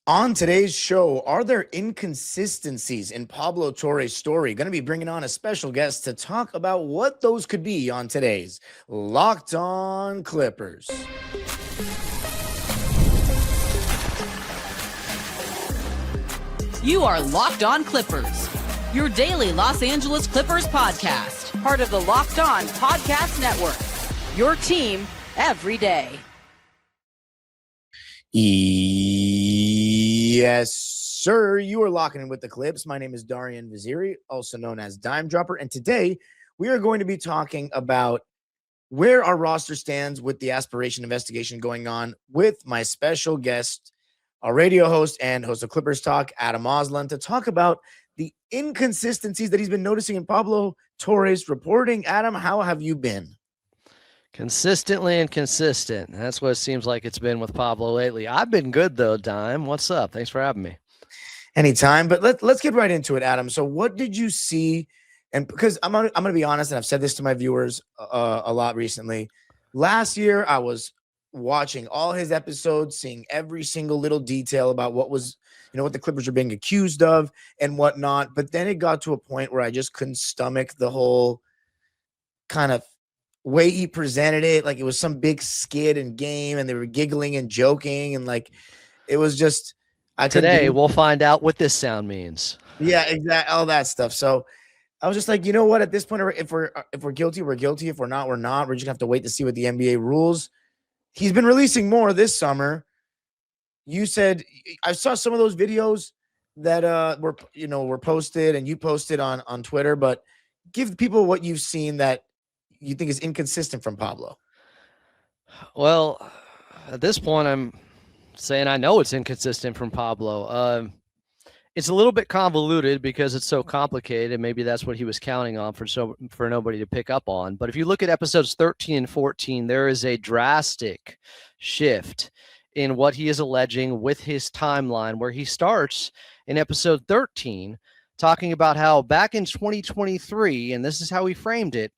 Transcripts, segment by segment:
On today's show, are there inconsistencies in Pablo Torre's story? Going to be bringing on a special guest to talk about what those could be on today's Locked On Clippers. You are Locked On Clippers, your daily Los Angeles Clippers podcast, part of the Locked On Podcast Network, your team every day. Yes, sir. You are locking in with the Clips. My name is Darian Vaziri, also known as Dime Dropper. And today we are going to be talking about where our roster stands with the Aspiration investigation going on with my special guest, our radio host and host of Clippers Talk, Adam Auslund, to talk about the inconsistencies that he's been noticing in Pablo Torre's reporting. Adam, how have you been? Consistently inconsistent. That's what it seems like it's been with Pablo lately. I've been good though, Dime. What's up? Thanks for having me. Anytime, but let's get right into it, Adam. So what did you see? And because I'm gonna be honest, and I've said this to my viewers a lot recently. Last year, I was watching all his episodes, seeing every single little detail about what was, what the Clippers were being accused of and whatnot. But then it got to a point where I just couldn't stomach the whole kind of way he presented it. Like it was some big skit and game, and they were giggling and joking, and like it was just. Today we'll find out what this sound means. Yeah, exactly. All that stuff. So I was just like, you know what? At this point, if we're guilty, we're guilty. If we're not, we're not. We're just gonna have to wait to see what the NBA rules. He's been releasing more this summer. You said I saw some of those videos that were posted, and you posted on Twitter. But give people what you've seen that you think is inconsistent from Pablo. Well, at this point, I'm saying I know it's inconsistent from Pablo. It's a little bit convoluted because it's so complicated. Maybe that's what he was counting on for nobody to pick up on. But if you look at episodes 13 and 14, there is a drastic shift in what he is alleging with his timeline, where he starts in episode 13 talking about how back in 2023, and this is how he framed it,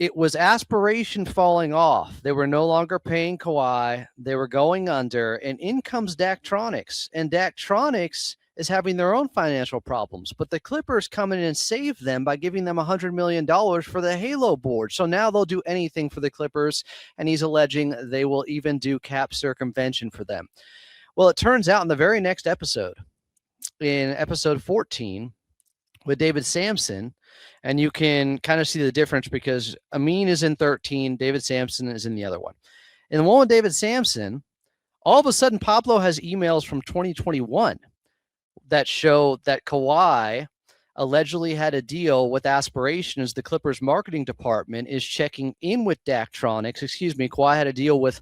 it was Aspiration falling off. They were no longer paying Kawhi. They were going under, and in comes Daktronics. And Daktronics is having their own financial problems, but the Clippers come in and save them by giving them $100 million for the Halo board. So now they'll do anything for the Clippers, and he's alleging they will even do cap circumvention for them. Well, it turns out in the very next episode, in episode 14, with David Sampson, and you can kind of see the difference because Amin is in 13, David Sampson is in the other one. In the one with David Sampson, all of a sudden Pablo has emails from 2021 that show that Kawhi allegedly had a deal with Aspiration as the Clippers marketing department is checking in with Daktronics. Kawhi had a deal with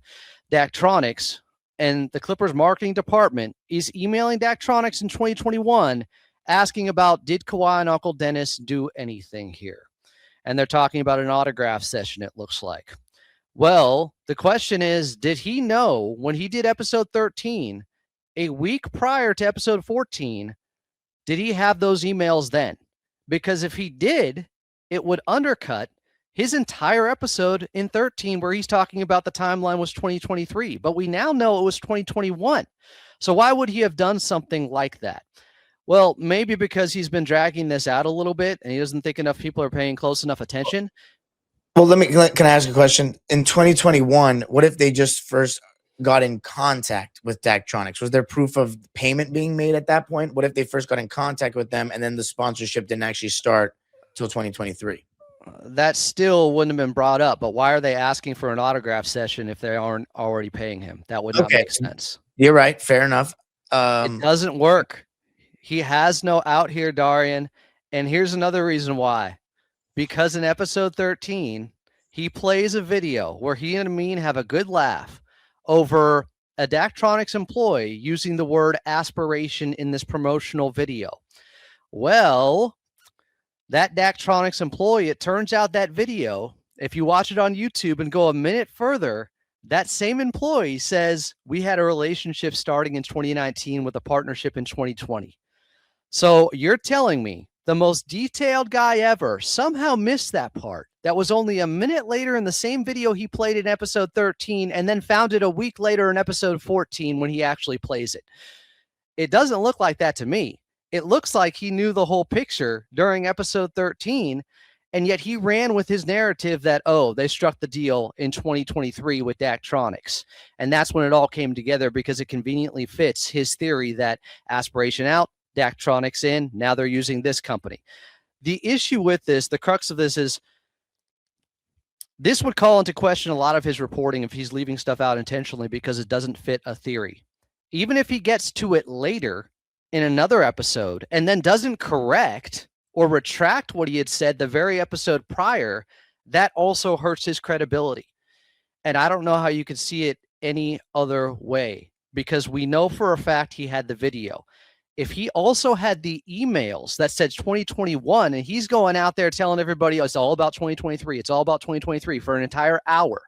Daktronics, and the Clippers marketing department is emailing Daktronics in 2021 asking about, did Kawhi and Uncle Dennis do anything here? And they're talking about an autograph session, it looks like. Well, the question is, did he know when he did episode 13, a week prior to episode 14, did he have those emails then? Because if he did, it would undercut his entire episode in 13 where he's talking about the timeline was 2023. But we now know it was 2021. So why would he have done something like that? Well, maybe because he's been dragging this out a little bit and he doesn't think enough people are paying close enough attention. Well, can I ask a question? In 2021, what if they just first got in contact with Daktronics? Was there proof of payment being made at that point? What if they first got in contact with them and then the sponsorship didn't actually start till 2023? That still wouldn't have been brought up, but why are they asking for an autograph session if they aren't already paying him? That would not make sense. You're right. Fair enough. It doesn't work. He has no out here, Darian. And here's another reason why. Because in episode 13, he plays a video where he and Amin have a good laugh over a Daktronics employee using the word aspiration in this promotional video. Well, that Daktronics employee, it turns out that video, if you watch it on YouTube and go a minute further, that same employee says we had a relationship starting in 2019 with a partnership in 2020. So you're telling me the most detailed guy ever somehow missed that part. That was only a minute later in the same video he played in episode 13 and then found it a week later in episode 14 when he actually plays it. It doesn't look like that to me. It looks like he knew the whole picture during episode 13, and yet he ran with his narrative that, oh, they struck the deal in 2023 with Daktronics. And that's when it all came together, because it conveniently fits his theory that Aspiration out, Daktronics in, now they're using this company. The issue with this, the crux of this is, this would call into question a lot of his reporting if he's leaving stuff out intentionally because it doesn't fit a theory. Even if he gets to it later in another episode and then doesn't correct or retract what he had said the very episode prior, that also hurts his credibility. And I don't know how you could see it any other way, because we know for a fact he had the video. If he also had the emails that said 2021 and he's going out there telling everybody, oh, it's all about 2023, it's all about 2023 for an entire hour,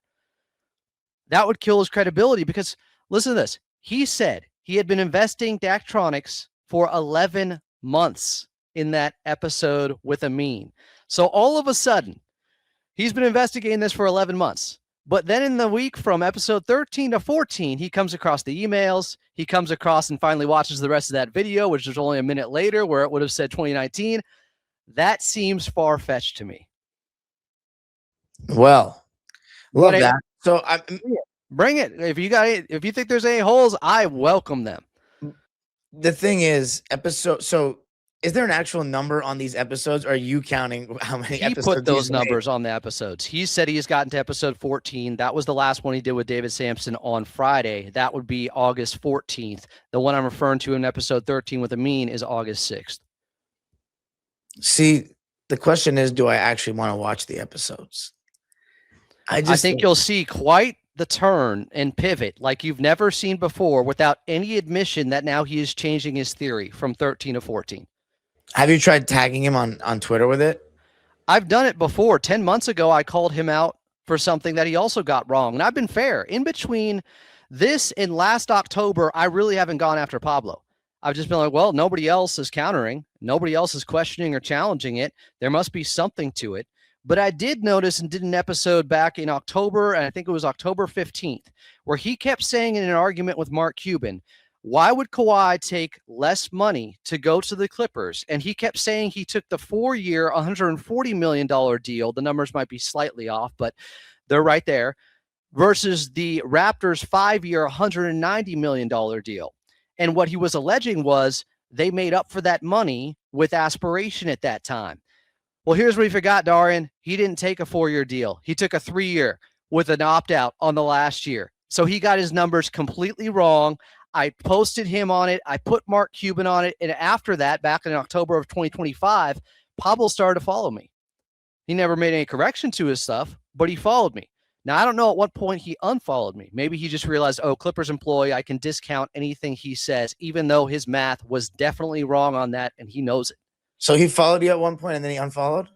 that would kill his credibility. Because listen to this. He said he had been investing Daktronics for 11 months in that episode with Amin. So all of a sudden, he's been investigating this for 11 months. But then in the week from episode 13 to 14, he comes across the emails. He comes across and finally watches the rest of that video, which is only a minute later, where it would have said 2019. That seems far-fetched to me. Well, love that. So bring it. If you think there's any holes, I welcome them. The thing is, so is there an actual number on these episodes? Or are you counting how many episodes? He put those numbers on the episodes. He said he's gotten to episode 14. That was the last one he did with David Sampson on Friday. That would be August 14th. The one I'm referring to in episode 13 with Amin is August 6th. See, the question is, do I actually want to watch the episodes? I think you'll see quite the turn and pivot like you've never seen before, without any admission that now he is changing his theory from 13 to 14. Have you tried tagging him on Twitter with it? I've done it before. 10 months ago, I called him out for something that he also got wrong. And I've been fair. In between this and last October, I really haven't gone after Pablo. I've just been like, well, nobody else is countering. Nobody else is questioning or challenging it. There must be something to it. But I did notice and did an episode back in October, and I think it was October 15th, where he kept saying in an argument with Mark Cuban, why would Kawhi take less money to go to the Clippers? And he kept saying he took the 4-year, $140 million deal. The numbers might be slightly off, but they're right there, versus the Raptors' 5-year, $190 million deal. And what he was alleging was they made up for that money with Aspiration at that time. Well, here's what he forgot, Darian. He didn't take a 4-year deal. He took a 3-year with an opt-out on the last year. So he got his numbers completely wrong. I posted him on it. I put Mark Cuban on it. And after that, back in October of 2025, Pablo started to follow me. He never made any correction to his stuff, but he followed me. Now, I don't know at what point he unfollowed me. Maybe he just realized, oh, Clippers employee, I can discount anything he says, even though his math was definitely wrong on that, and he knows it. So he followed you at one point and then he unfollowed?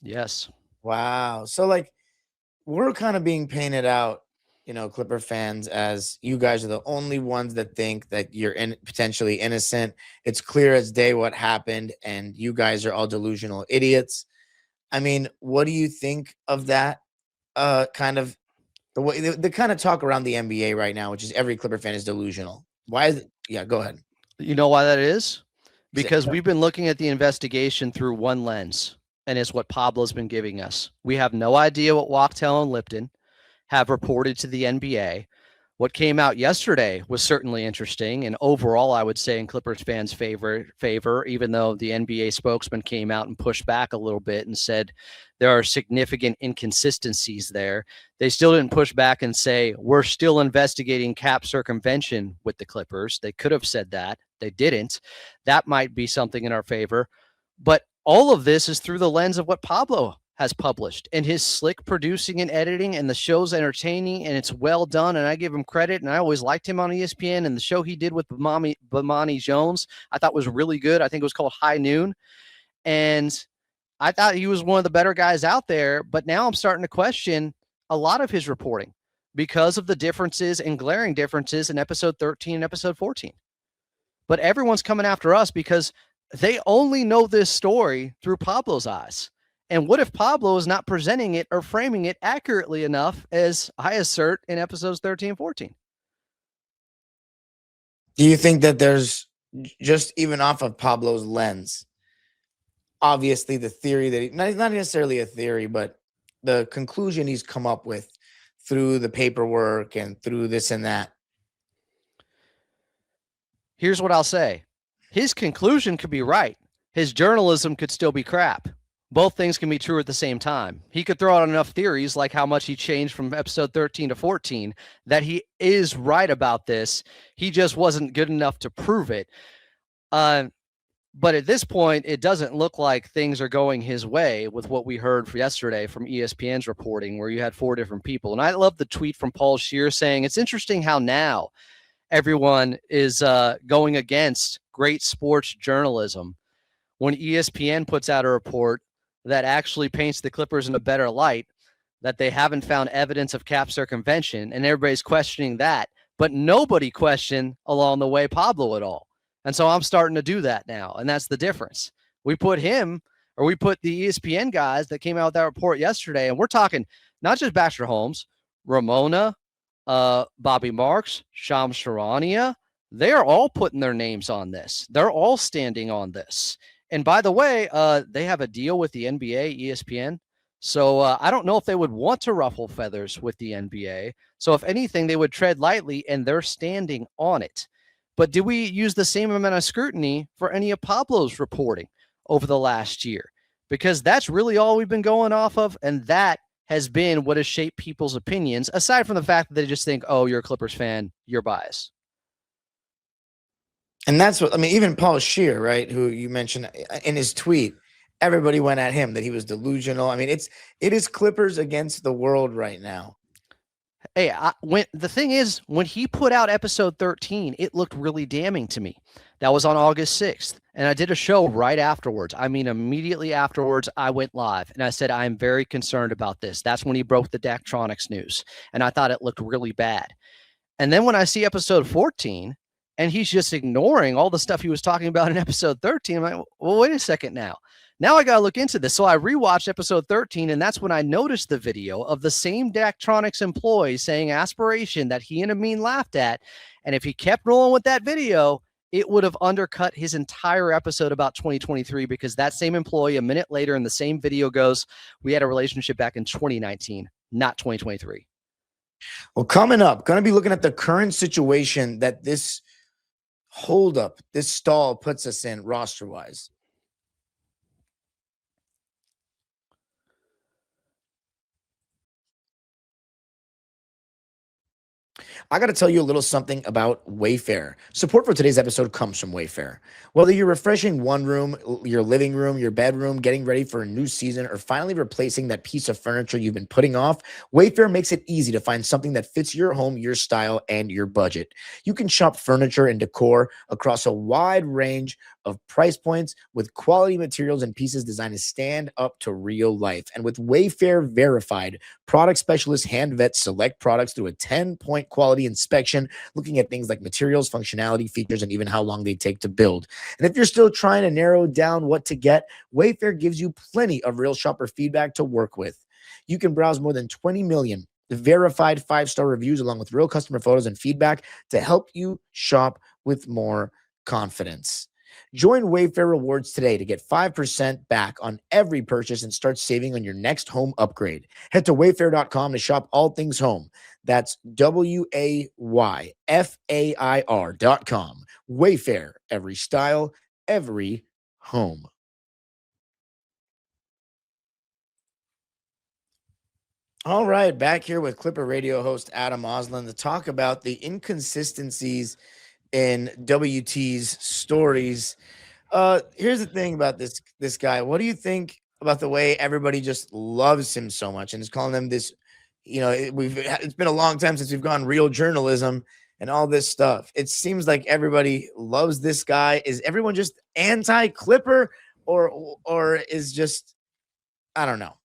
Yes. Wow. So, like, we're kind of being painted out, Clipper fans, as you guys are the only ones that think that you're potentially innocent. It's clear as day what happened, and you guys are all delusional idiots. I mean, what do you think of that kind of the way the kind of talk around the NBA right now, which is every Clipper fan is delusional? Why is it? Yeah, go ahead. You know why that is? Because we've been looking at the investigation through one lens, and it's what Pablo's been giving us. We have no idea what Wachtell and Lipton have reported to the NBA. What came out yesterday was certainly interesting, and overall, I would say in Clippers fans' favor, even though the NBA spokesman came out and pushed back a little bit and said there are significant inconsistencies there. They still didn't push back and say, we're still investigating cap circumvention with the Clippers. They could have said that. They didn't. That might be something in our favor. But all of this is through the lens of what Pablo has published, and his slick producing and editing, and the show's entertaining and it's well done. And I give him credit, and I always liked him on ESPN, and the show he did with Bomani Jones, I thought was really good. I think it was called High Noon. And I thought he was one of the better guys out there, but now I'm starting to question a lot of his reporting because of the differences and glaring differences in episode 13 and episode 14. But everyone's coming after us because they only know this story through Pablo's eyes. And what if Pablo is not presenting it or framing it accurately enough, as I assert in episodes 13 and 14? Do you think that there's just even off of Pablo's lens, obviously the theory that not necessarily a theory, but the conclusion he's come up with through the paperwork and through this and that. Here's what I'll say. His conclusion could be right. His journalism could still be crap. Both things can be true at the same time. He could throw out enough theories, like how much he changed from episode 13 to 14, that he is right about this. He just wasn't good enough to prove it. But at this point, it doesn't look like things are going his way with what we heard yesterday from ESPN's reporting, where you had 4 different people. And I love the tweet from Paul Scheer saying, it's interesting how now everyone is going against great sports journalism when ESPN puts out a report that actually paints the Clippers in a better light, that they haven't found evidence of cap circumvention, and everybody's questioning that, but nobody questioned along the way Pablo at all. And so I'm starting to do that now, and that's the difference. We put the ESPN guys that came out with that report yesterday, and we're talking not just Baxter Holmes, Ramona, Bobby Marks, Shams Charania. They're all putting their names on this. They're all standing on this. And by the way, they have a deal with the NBA, ESPN. So I don't know if they would want to ruffle feathers with the NBA. So if anything, they would tread lightly, and they're standing on it. But do we use the same amount of scrutiny for any of Pablo's reporting over the last year? Because that's really all we've been going off of. And that has been what has shaped people's opinions, aside from the fact that they just think, oh, you're a Clippers fan, you're biased. And that's what, I mean, even Paul Scheer, right, who you mentioned in his tweet, everybody went at him that he was delusional. I mean, it is Clippers against the world right now. Hey, the thing is, when he put out episode 13, it looked really damning to me. That was on August 6th. And I did a show right afterwards. I mean, immediately afterwards, I went live and I said, I'm very concerned about this. That's when he broke the Daktronics news. And I thought it looked really bad. And then when I see episode 14, and he's just ignoring all the stuff he was talking about in episode 13, I'm like, well, wait a second now. Now I got to look into this. So I rewatched episode 13, and that's when I noticed the video of the same Daktronics employee saying Aspiration that he and Amin laughed at. And if he kept rolling with that video, it would have undercut his entire episode about 2023, because that same employee a minute later in the same video goes, we had a relationship back in 2019, not 2023. Well, coming up, going to be looking at the current situation that this holdup, this stall puts us in roster-wise. I got to tell you a little something about Wayfair. Support for today's episode comes from Wayfair. Whether you're refreshing one room, your living room, your bedroom, getting ready for a new season, or finally replacing that piece of furniture you've been putting off, Wayfair makes it easy to find something that fits your home, your style, and your budget. You can shop furniture and decor across a wide range of price points with quality materials and pieces designed to stand up to real life. And with Wayfair verified, product specialists hand vet select products through a 10-point quality inspection, looking at things like materials, functionality, features, and even how long they take to build. And if you're still trying to narrow down what to get, Wayfair gives you plenty of real shopper feedback to work with. You can browse more than 20 million verified 5-star reviews along with real customer photos and feedback to help you shop with more confidence. Join Wayfair Rewards today to get 5% back on every purchase and start saving on your next home upgrade. Head to wayfair.com to shop all things home. That's WAYFAIR.com. Wayfair, every style, every home. All right, back here with Clipper Radio host Adam Auslund to talk about the inconsistencies in WT's stories. Here's the thing about this guy. What do you think about the way everybody just loves him so much and is calling him this? You know, it's been a long time since we've gone real journalism and all this stuff. It seems like everybody loves this guy. Is everyone just anti-Clipper or is just, I don't know.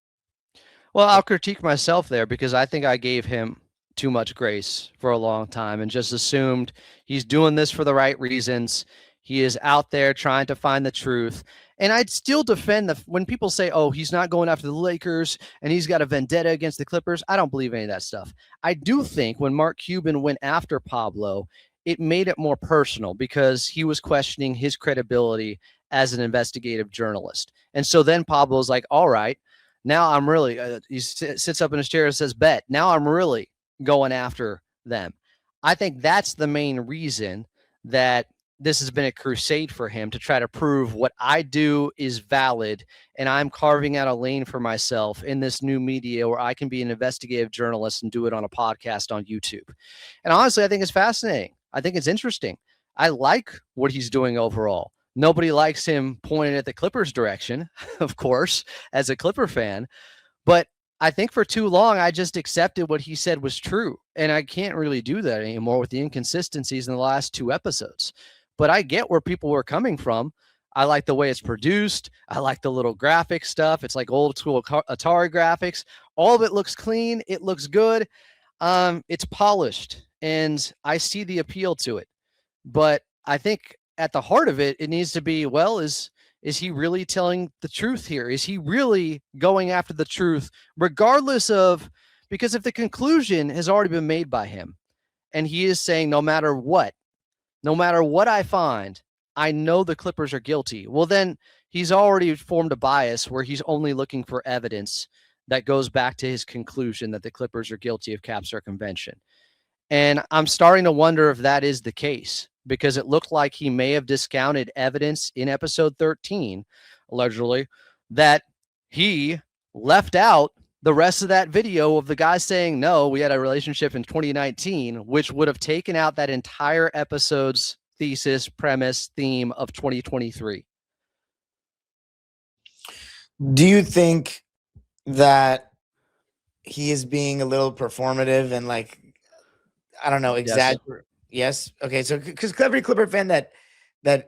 Well, I'll critique myself there because I think I gave him too much grace for a long time and just assumed he's doing this for the right reasons. He is out there trying to find the truth. And I'd still defend when people say, oh, he's not going after the Lakers and he's got a vendetta against the Clippers. I don't believe any of that stuff. I do think when Mark Cuban went after Pablo, it made it more personal because he was questioning his credibility as an investigative journalist. And so then Pablo's like, all right, now I'm really, he sits up in his chair and says, bet, now I'm really going after them. I think that's the main reason that this has been a crusade for him, to try to prove what I do is valid, and I'm carving out a lane for myself in this new media where I can be an investigative journalist and do it on a podcast on YouTube. And honestly, I think it's fascinating. I think it's interesting. I like what he's doing overall. Nobody likes him pointing at the Clippers direction, of course, as a Clipper fan, but I think for too long, I just accepted what he said was true. And I can't really do that anymore with the inconsistencies in the last 2 episodes. But I get where people were coming from. I like the way it's produced. I like the little graphic stuff. It's like old school Atari graphics. All of it looks clean. It looks good. It's polished, and I see the appeal to it. But I think at the heart of it, it needs to be, well, is he really telling the truth here? Is he really going after the truth, regardless of, because if the conclusion has already been made by him, and he is saying, no matter what I find, I know the Clippers are guilty. Well, then he's already formed a bias where he's only looking for evidence that goes back to his conclusion that the Clippers are guilty of cap circumvention. And I'm starting to wonder if that is the case, because it looked like he may have discounted evidence in episode 13, allegedly, that he left out the rest of that video of the guy saying, no, we had a relationship in 2019, which would have taken out that entire episode's thesis, premise, theme of 2023. Do you think that he is being a little performative and, like, I don't know, exaggerate? Yes. Okay. So, because every Clipper fan that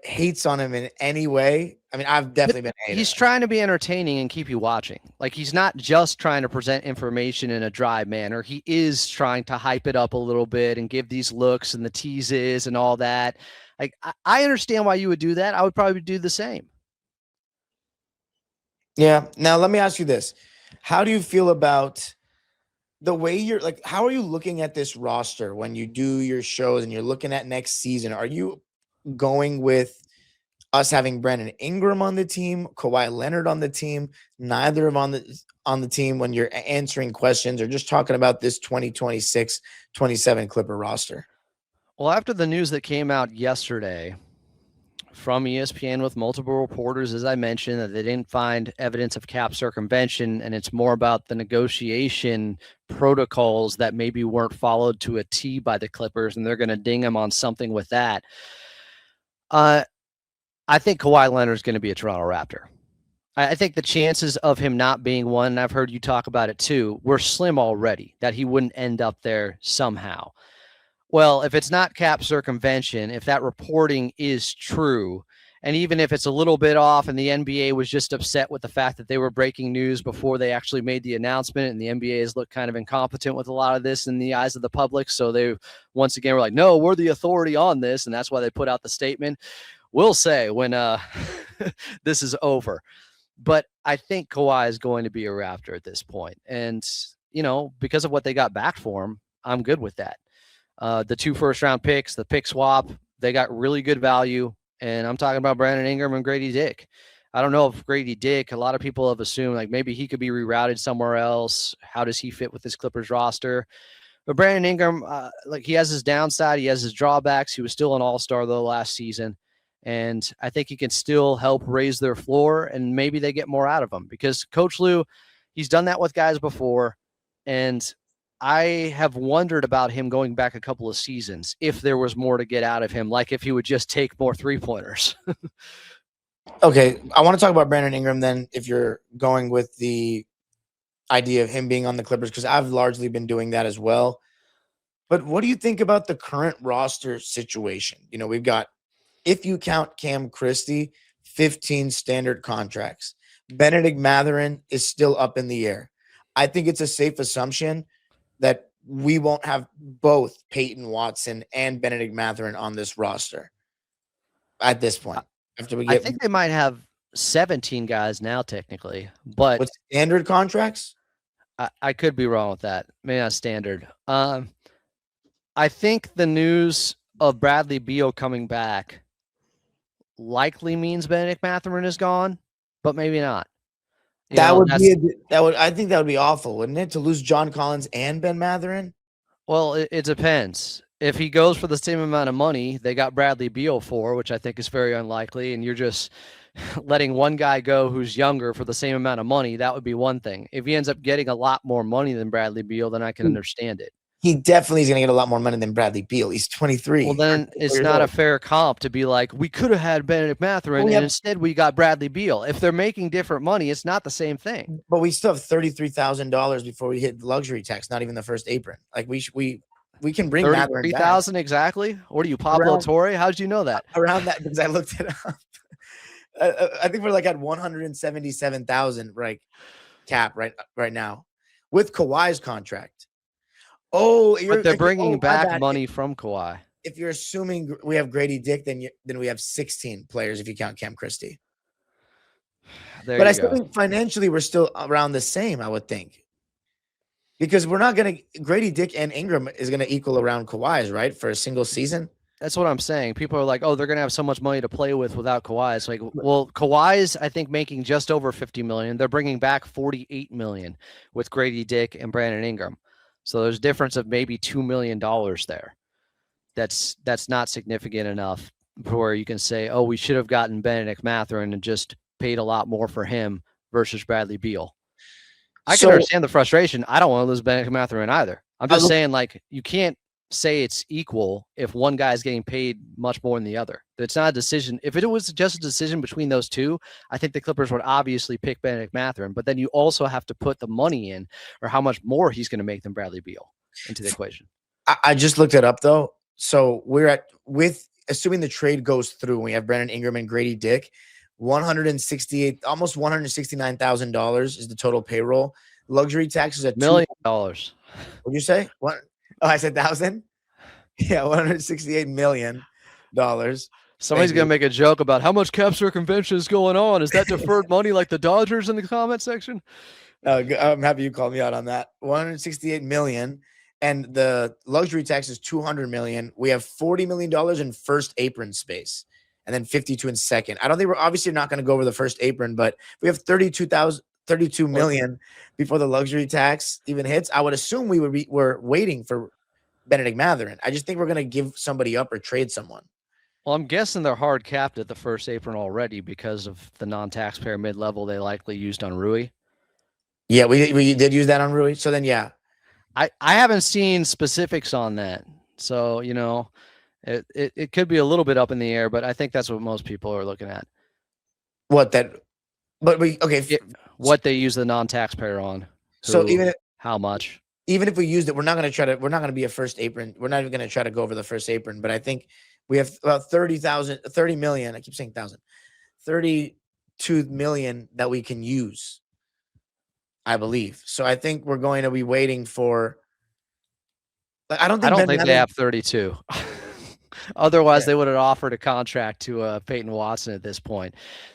hates on him in any way, I mean, I've definitely been hating. He's trying to be entertaining and keep you watching. Like, he's not just trying to present information in a dry manner. He is trying to hype it up a little bit and give these looks and the teases and all that. Like, I understand why you would do that. I would probably do the same. Yeah. Now, let me ask you this. How do you feel about the way you're, like, how are you looking at this roster when you do your shows and you're looking at next season? Are you going with us having Brandon Ingram on the team, Kawhi Leonard on the team, neither of on the team when you're answering questions, or just talking about this 2026-27 Clipper roster? Well, after the news that came out yesterday from ESPN with multiple reporters, as I mentioned, that they didn't find evidence of cap circumvention, and it's more about the negotiation protocols that maybe weren't followed to a T by the Clippers, and they're going to ding them on something with that. I think Kawhi Leonard is going to be a Toronto Raptor. I think the chances of him not being one, and I've heard you talk about it too, were slim already, that he wouldn't end up there somehow. Well, if it's not cap circumvention, if that reporting is true, and even if it's a little bit off and the NBA was just upset with the fact that they were breaking news before they actually made the announcement, and the NBA has looked kind of incompetent with a lot of this in the eyes of the public, so they once again were like, no, we're the authority on this, and that's why they put out the statement. We'll say when this is over. But I think Kawhi is going to be a Raptor at this point. And, you know, because of what they got back for him, I'm good with that. The 2 first-round picks, the pick swap, they got really good value. And I'm talking about Brandon Ingram and Grady Dick. I don't know if Grady Dick, a lot of people have assumed like maybe he could be rerouted somewhere else. How does he fit with this Clippers roster? But Brandon Ingram, like, he has his downside. He has his drawbacks. He was still an all-star, though, last season. And I think he can still help raise their floor, and maybe they get more out of him, because Coach Lue, he's done that with guys before. And I have wondered about him going back a couple of seasons, if there was more to get out of him, like if he would just take more 3-pointers. Okay. I want to talk about Brandon Ingram then, if you're going with the idea of him being on the Clippers, because I've largely been doing that as well. But what do you think about the current roster situation? You know, we've got, if you count Cam Christie, 15 standard contracts. Benedict Mathurin is still up in the air. I think it's a safe assumption that we won't have both Peyton Watson and Benedict Mathurin on this roster at this point. I think they might have 17 guys now, technically. But with standard contracts? I could be wrong with that. Maybe not standard. I think the news of Bradley Beal coming back likely means Benedict Mathurin is gone, but maybe not. That would be I think that would be awful, wouldn't it? To lose John Collins and Ben Mathurin? Well, it depends. If he goes for the same amount of money they got Bradley Beal for, which I think is very unlikely, and you're just letting one guy go who's younger for the same amount of money, that would be one thing. If he ends up getting a lot more money than Bradley Beal, then I can understand it. He definitely is going to get a lot more money than Bradley Beal. He's 23. Well, then it's not a fair comp to be like, we could have had Benedict Mathurin, and instead we got Bradley Beal. If they're making different money, it's not the same thing. But we still have $33,000 before we hit luxury tax, not even the first apron. Like we can bring Mathurin back. 33,000 exactly? What are you, Pablo Torre? How did you know that? Around that, because I looked it up. I think we're like at 177,000 cap right now with Kawhi's contract. Oh, but they're bringing back money from Kawhi. If you're assuming we have Grady Dick, then we have 16 players if you count Cam Christie. But I still think financially we're still around the same, I would think. Because we're not going to – Grady Dick and Ingram is going to equal around Kawhi's, right, for a single season? That's what I'm saying. People are like, oh, they're going to have so much money to play with without Kawhi. It's like, well, Kawhi's, I think, making just over $50 million. They're bringing back $48 million with Grady Dick and Brandon Ingram. So there's a difference of maybe $2 million there. That's not significant enough where you can say, oh, we should have gotten Benedict Mathurin and just paid a lot more for him versus Bradley Beal. I can understand the frustration. I don't want to lose Benedict Mathurin either. I'm just saying, like, you can't say it's equal if one guy is getting paid much more than the other. It's not a decision. If it was just a decision between those two, I think the Clippers would obviously pick Benedict Mathurin, but then you also have to put the money in or how much more he's going to make than Bradley Beal into the equation. I just looked it up though. So we're at, with assuming the trade goes through, we have Brandon Ingram and Grady Dick, almost $169,000 is the total payroll. Luxury taxes at $1 million. What'd you say? What? Oh, I said 1,000. Yeah, $168 million. Somebody's gonna make a joke about how much cap circumvention is going on. Is that deferred money like the Dodgers in the comment section? I'm happy you called me out on that. $168 million, and the luxury tax is $200 million. We have $40 million in first apron space, and then 52 in second. I don't think we're obviously not going to go over the first apron, but we have 32 million before the luxury tax even hits. I would assume we're waiting for Benedict Mathurin. I just think we're going to give somebody up or trade someone. Well, I'm guessing they're hard capped at the first apron already because of the non-taxpayer mid-level they likely used on Rui. Yeah, we did use that on Rui. So then, yeah. I haven't seen specifics on that. So, you know, it could be a little bit up in the air, but I think that's what most people are looking at. What they use the non-taxpayer on. So how much? Even if we used it, we're not going to be a first apron. We're not even going to try to go over the first apron, but I think we have about 30 million. I keep saying 1,000, 32 million that we can use, I believe. So I think we're going to be waiting for. I don't think they have 32. Otherwise, they would have offered a contract to Peyton Watson at this point.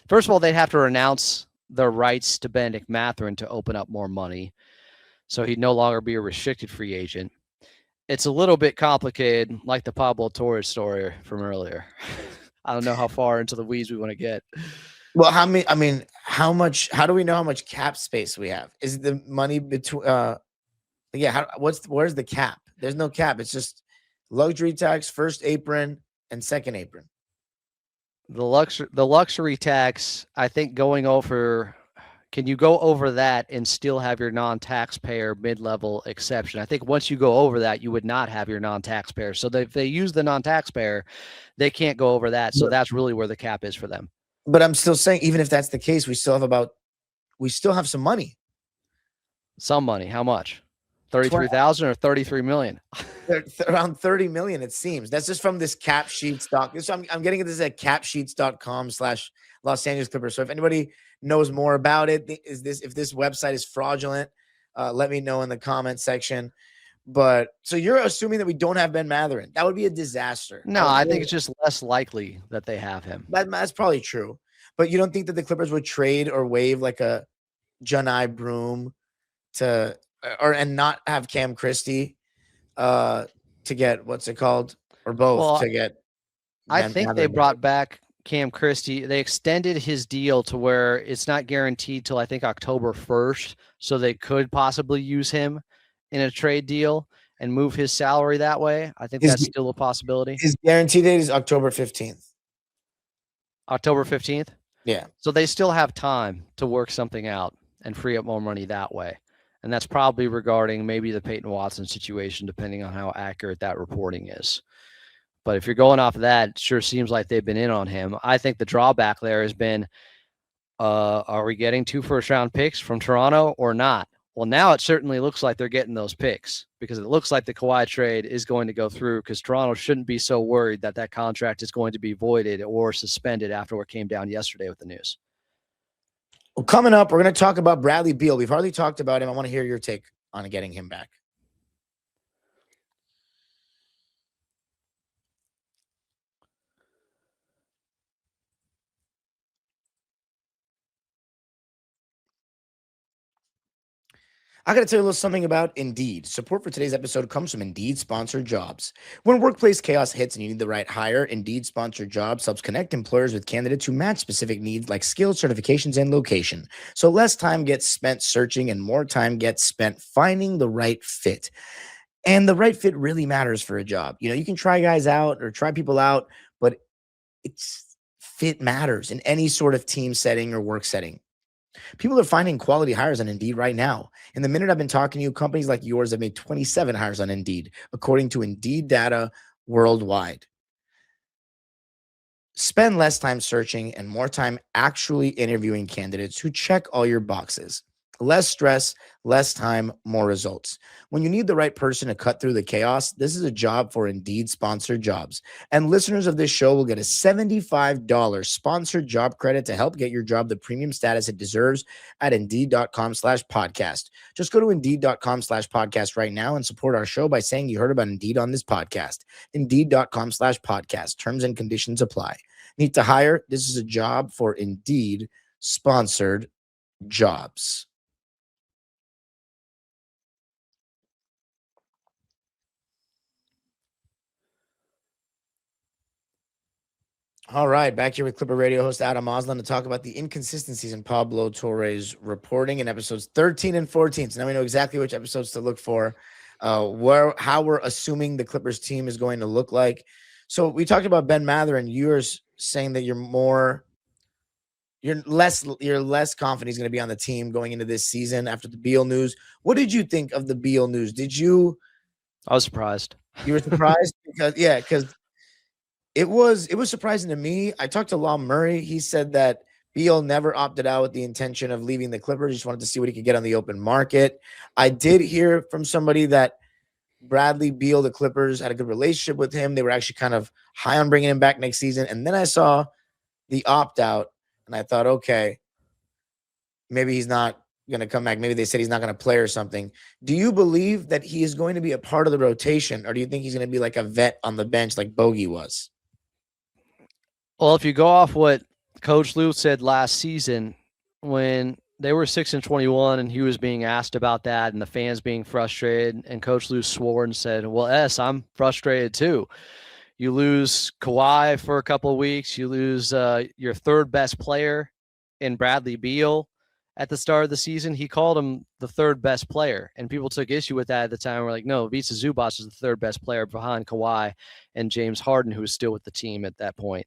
First of all, they'd have to renounce their rights to Benedict Mathurin to open up more money, so he'd no longer be a restricted free agent. It's a little bit complicated, like the Pablo Torre story from earlier. I don't know how far into the weeds we want to get. Well, how much? How do we know how much cap space we have? Is it the money between? Where's the cap? There's no cap. It's just luxury tax, first apron, and second apron. The luxury tax, I think going over, can you go over that and still have your non-taxpayer mid-level exception? I think once you go over that, you would not have your non-taxpayer. So if they use the non-taxpayer, they can't go over that. So that's really where the cap is for them. But I'm still saying, even if that's the case, we still have some money. Some money. How much? 33,000 or 33 million? Around 30 million, it seems. That's just from this cap sheets doc. So I'm getting this at capsheets.com/Los Angeles Clippers. So if anybody knows more about it, if this website is fraudulent, let me know in the comment section. But so you're assuming that we don't have Ben Mathurin. That would be a disaster. No, I think it's just less likely that they have him. That's probably true. But you don't think that the Clippers would trade or waive like a Johni Broome and not have Cam Christie to get, what's it called? or both Well, to get? I Ben think they Mather brought back Cam Christie. They extended his deal to where it's not guaranteed till I think October 1st. So they could possibly use him in a trade deal and move his salary that way. I think that's still a possibility. His guarantee date is October 15th. October 15th? Yeah. So they still have time to work something out and free up more money that way. And that's probably regarding maybe the Peyton Watson situation, depending on how accurate that reporting is. But if you're going off of that, it sure seems like they've been in on him. I think the drawback there has been, are we getting 2 first-round picks from Toronto or not? Well, now it certainly looks like they're getting those picks because it looks like the Kawhi trade is going to go through because Toronto shouldn't be so worried that that contract is going to be voided or suspended after what came down yesterday with the news. Well, coming up, we're going to talk about Bradley Beal. We've hardly talked about him. I want to hear your take on getting him back. I got to tell you a little something about Indeed. Support for today's episode comes from Indeed Sponsored Jobs. When workplace chaos hits and you need the right hire, Indeed Sponsored Jobs helps connect employers with candidates who match specific needs like skills, certifications, and location. So less time gets spent searching and more time gets spent finding the right fit. And the right fit really matters for a job. You know, you can try guys out or try people out, but it's fit matters in any sort of team setting or work setting. People are finding quality hires on Indeed right now. In the minute I've been talking to you, companies like yours have made 27 hires on Indeed, according to Indeed data worldwide. Spend less time searching and more time actually interviewing candidates who check all your boxes. Less stress, less time, more results. When you need the right person to cut through the chaos, this is a job for Indeed Sponsored Jobs. And listeners of this show will get a $75 sponsored job credit to help get your job the premium status it deserves at Indeed.com/podcast. Just go to Indeed.com/podcast right now and support our show by saying you heard about Indeed on this podcast. Indeed.com/podcast. Terms and conditions apply. Need to hire? This is a job for Indeed Sponsored Jobs. All right, back here with Clipper Radio host Adam Auslund to talk about the inconsistencies in Pablo Torre's reporting in episodes 13 and 14. So now we know exactly which episodes to look for, how we're assuming the Clippers team is going to look like. So we talked about Ben Mather, and you're saying that you're less confident he's going to be on the team going into this season after the Beal news. What did you think of the Beal news? I was surprised. You were surprised because it was surprising to me. I talked to Lon Murray. He said that Beal never opted out with the intention of leaving the Clippers. He just wanted to see what he could get on the open market. I did hear from somebody that Bradley Beal, the Clippers, had a good relationship with him. They were actually kind of high on bringing him back next season. And then I saw the opt-out, and I thought, okay, maybe he's not going to come back. Maybe they said he's not going to play or something. Do you believe that he is going to be a part of the rotation, or do you think he's going to be like a vet on the bench like Bogey was? Well, if you go off what Coach Lou said last season, when they were 6-21 and he was being asked about that and the fans being frustrated, and Coach Lou swore and said, well, I'm frustrated too. You lose Kawhi for a couple of weeks. You lose your third best player in Bradley Beal at the start of the season. He called him the third best player, and people took issue with that at the time. We're like, no, Ivica Zubac is the third best player behind Kawhi and James Harden, who was still with the team at that point.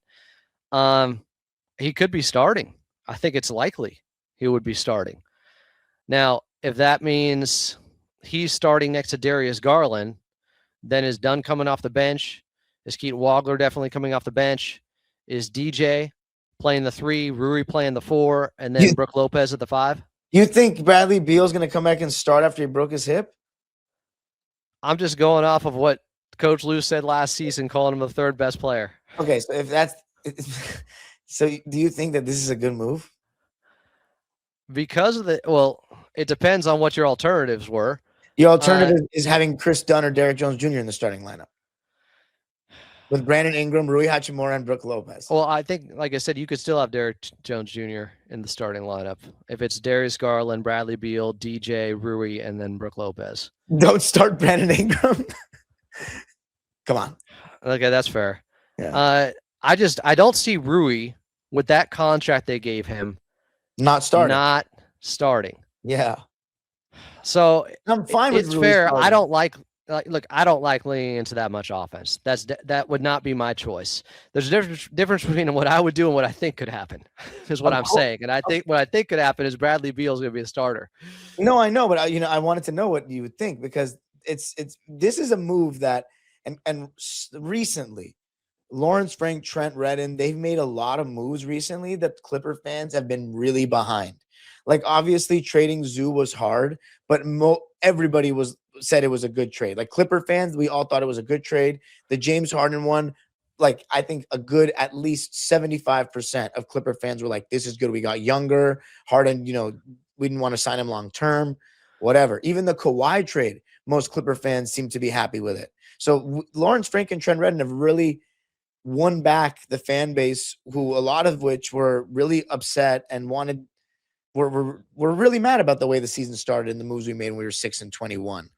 He could be starting. I think it's likely he would be starting. Now, if that means he's starting next to Darius Garland, then is Dunn coming off the bench? Is Keaton Wagler definitely coming off the bench? Is DJ playing the 3, Rui playing the 4, and then Brook Lopez at the 5? You think Bradley Beal is going to come back and start after he broke his hip? I'm just going off of what Coach Lou said last season, calling him the third best player. Okay, so if that's so, do you think that this is a good move? Because of it depends on what your alternatives were. Your alternative is having Chris Dunn or Derrick Jones Jr. in the starting lineup with Brandon Ingram, Rui Hachimura, and Brook Lopez. Well, I think, like I said, you could still have Derrick Jones Jr. in the starting lineup if it's Darius Garland, Bradley Beal, DJ, Rui, and then Brook Lopez. Don't start Brandon Ingram. Come on. Okay, that's fair. Yeah. I don't see Rui with that contract they gave him Not starting. not starting. Yeah. So I'm fine with it's Rui fair. starting. I don't like look, I don't like leaning into that much offense. That would not be my choice. There's a difference between what I would do and what I think could happen, is what I'm saying. And I think what I think could happen is Bradley Beal is going to be a starter. No, I know, but I wanted to know what you would think, because this is a move that and recently Lawrence Frank, Trent Redden, they've made a lot of moves recently that Clipper fans have been really behind. Like, obviously trading Zoo was hard, but everybody said it was a good trade. Like, Clipper fans, we all thought it was a good trade. The James Harden one, like, I think a good at least 75% of Clipper fans were like, this is good. We got younger. Harden, we didn't want to sign him long term, whatever. Even the Kawhi trade, most Clipper fans seem to be happy with it. So Lawrence Frank and Trent Redden have really won back the fan base, who a lot of which were really upset and were really mad about the way the season started and the moves we made when we were 6-21.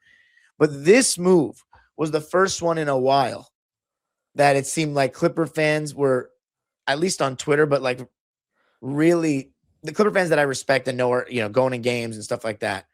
But this move was the first one in a while that it seemed like Clipper fans were, at least on Twitter, but like really the Clipper fans that I respect and know are, going to games and stuff like that,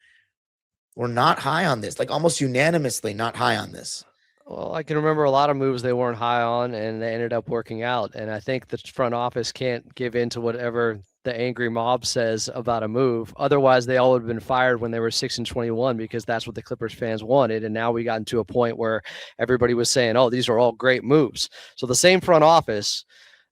were not high on this, like almost unanimously not high on this. Well, I can remember a lot of moves they weren't high on, and they ended up working out. And I think the front office can't give in to whatever the angry mob says about a move. Otherwise, they all would have been fired when they were 6-21, because that's what the Clippers fans wanted. And now we got into a point where everybody was saying, oh, these are all great moves. So the same front office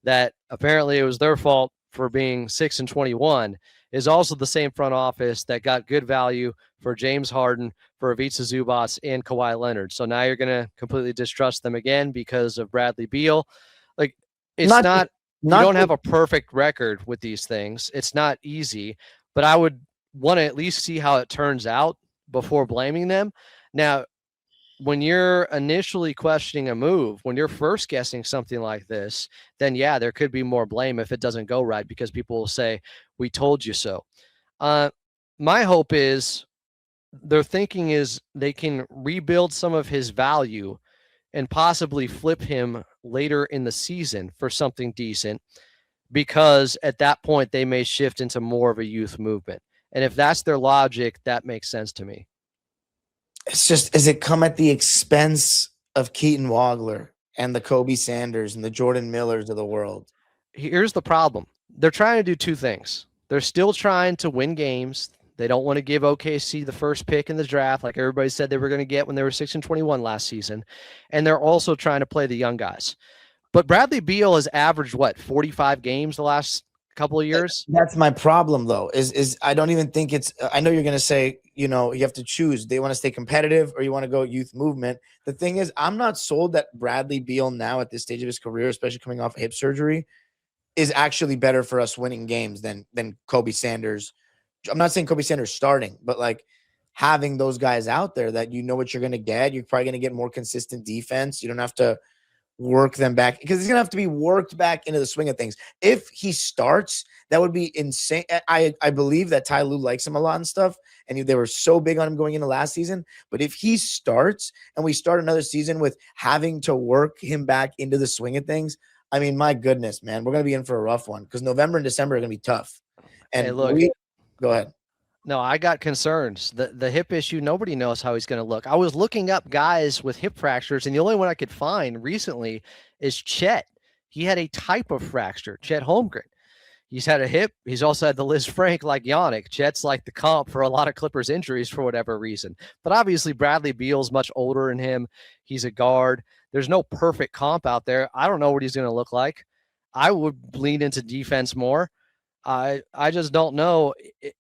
that apparently it was their fault for being 6-21 is also the same front office that got good value for James Harden, for Ivica Zubac, and Kawhi Leonard. So now you're going to completely distrust them again because of Bradley Beal. Like, it's not you don't have a perfect record with these things. It's not easy, but I would want to at least see how it turns out before blaming them. Now, when you're initially questioning a move, when you're first guessing something like this, then yeah, there could be more blame if it doesn't go right, because people will say, we told you so. My hope is their thinking is they can rebuild some of his value and possibly flip him later in the season for something decent, because at that point they may shift into more of a youth movement. And if that's their logic, that makes sense to me. It's just, does it come at the expense of Keaton Wagler and the Kobe Sanders and the Jordan Millers of the world? Here's the problem. They're trying to do two things. They're still trying to win games. They don't want to give OKC the first pick in the draft like everybody said they were going to get when they were 6-21 last season. And they're also trying to play the young guys. But Bradley Beal has averaged, 45 games the last couple of years? That's my problem, though, is I don't even think it's – I know you're going to say, you have to choose. They want to stay competitive or you want to go youth movement. The thing is, I'm not sold that Bradley Beal now at this stage of his career, especially coming off hip surgery, is actually better for us winning games than Kobe Sanders. I'm not saying Kobe Sanders starting, but like having those guys out there that you know what you're going to get. You're probably going to get more consistent defense. You don't have to work them back, because he's going to have to be worked back into the swing of things. If he starts, that would be insane. I believe that Ty Lue likes him a lot and stuff, and they were so big on him going into last season. But if he starts and we start another season with having to work him back into the swing of things, I mean, my goodness, man, we're going to be in for a rough one, because November and December are going to be tough. And hey, look, go ahead. No, I got concerns. The hip issue, nobody knows how he's going to look. I was looking up guys with hip fractures, and the only one I could find recently is Chet. He had a type of fracture, Chet Holmgren. He's had a hip. He's also had the Liz Frank like Yannick. Chet's like the comp for a lot of Clippers injuries for whatever reason. But obviously Bradley Beal's much older than him. He's a guard. There's no perfect comp out there. I don't know what he's going to look like. I would lean into defense more. I just don't know.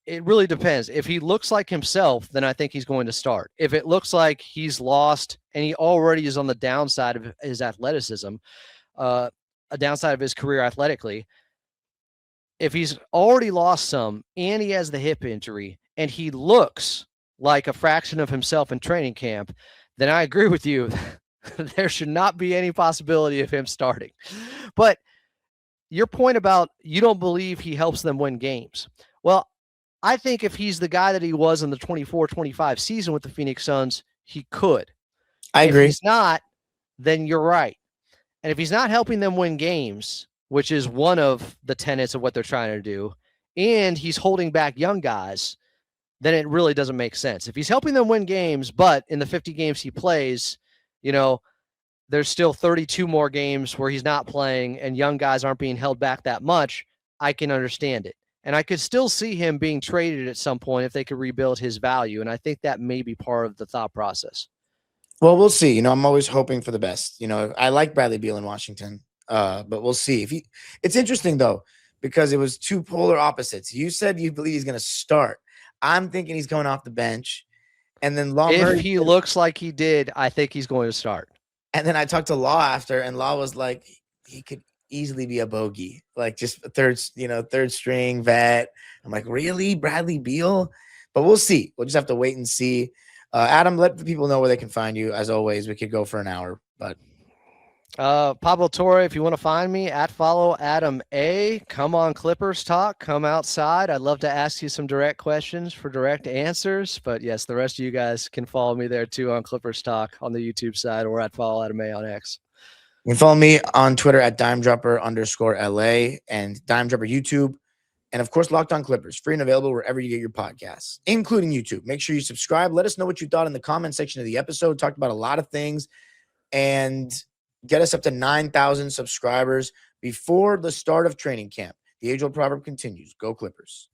It really depends. If he looks like himself, then I think he's going to start. If it looks like he's lost and he already is on the downside of his athleticism, a downside of his career athletically, if he's already lost some and he has the hip injury and he looks like a fraction of himself in training camp, then I agree with you. There should not be any possibility of him starting. But your point about you don't believe he helps them win games. Well, I think if he's the guy that he was in the 24-25 season with the Phoenix Suns, he could. I agree. If he's not, then you're right. And if he's not helping them win games, which is one of the tenets of what they're trying to do, and he's holding back young guys, then it really doesn't make sense. If he's helping them win games, but in the 50 games he plays, there's still 32 more games where he's not playing and young guys aren't being held back that much, I can understand it. And I could still see him being traded at some point if they could rebuild his value. And I think that may be part of the thought process. Well, we'll see. I'm always hoping for the best. I like Bradley Beal in Washington, but we'll see. It's interesting, though, because it was two polar opposites. You said you believe he's going to start. I'm thinking he's going off the bench. And then if he looks like he did, I think he's going to start. And then I talked to Law after, and Law was like, he could easily be a bogey, like just a third string vet. I'm like, really, Bradley Beal? But we'll see. We'll just have to wait and see. Adam, let the people know where they can find you. As always, we could go for an hour, but Pablo Torre, if you want to find me, @follow Adam A. Come on Clippers Talk. Come outside. I'd love to ask you some direct questions for direct answers. But yes, the rest of you guys can follow me there too on Clippers Talk on the YouTube side, or @follow Adam A on X. You can follow me on Twitter @dimedropper_LA and Dimedropper YouTube. And of course, Locked On Clippers, free and available wherever you get your podcasts, including YouTube. Make sure you subscribe. Let us know what you thought in the comment section of the episode. Talked about a lot of things, and get us up to 9,000 subscribers before the start of training camp. The age-old proverb continues. Go Clippers.